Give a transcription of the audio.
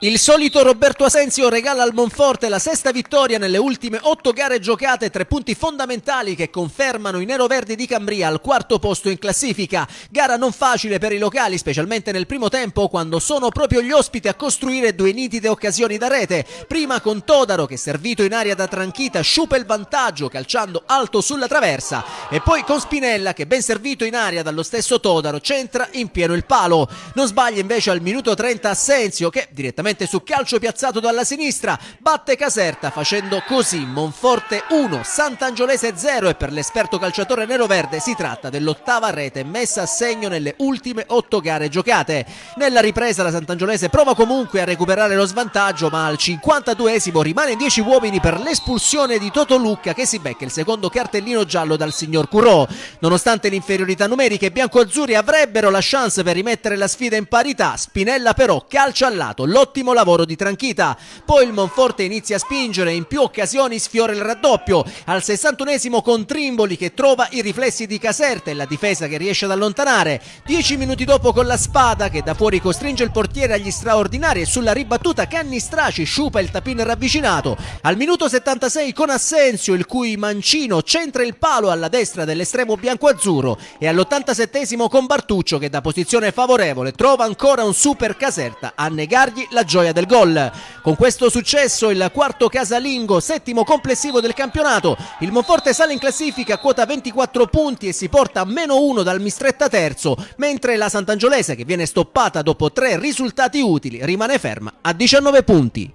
Il solito Roberto Asensio regala al Monforte la sesta vittoria nelle ultime 8 gare giocate, 3 punti fondamentali che confermano i neroverdi di Cambria al quarto posto in classifica. Gara non facile per i locali, specialmente nel primo tempo, quando sono proprio gli ospiti a costruire 2 nitide occasioni da rete. Prima con Todaro che, servito in aria da Tranchita, sciupa il vantaggio calciando alto sulla traversa, e poi con Spinella che, ben servito in aria dallo stesso Todaro, centra in pieno il palo. Non sbaglia invece al minuto 30 Asensio che, direttamente su calcio piazzato dalla sinistra, batte Caserta, facendo così Monforte 1, Sant'Angiolese 0, e per l'esperto calciatore neroverde si tratta dell'8ª rete messa a segno nelle ultime 8 gare giocate. Nella ripresa la Sant'Angiolese prova comunque a recuperare lo svantaggio, ma al 52esimo rimane in 10 uomini per l'espulsione di Totolucca, che si becca il secondo cartellino giallo dal signor Curò. Nonostante l'inferiorità numerica, i biancoazzurri avrebbero la chance per rimettere la sfida in parità. Spinella però calcia al lato l'ottimo lavoro di Tranchita. Poi il Monforte inizia a spingere, in più occasioni sfiora il raddoppio. Al 61esimo con Trimboli che trova i riflessi di Caserta e la difesa che riesce ad allontanare. 10 minuti dopo con la Spada che da fuori costringe il portiere agli straordinari, e sulla ribattuta Cannistraci sciupa il tapin ravvicinato. Al minuto 76 con Asensio, il cui mancino centra il palo alla destra dell'estremo biancoazzurro, e all'87esimo con Bartuccio che da posizione favorevole trova ancora un super Caserta a negargli la gioia del gol. Con questo successo il quarto casalingo, settimo complessivo del campionato, il Monforte sale in classifica a quota 24 punti e si porta a -1 dal Mistretta terzo, mentre la Sant'Angiolese, che viene stoppata dopo 3 risultati utili, rimane ferma a 19 punti.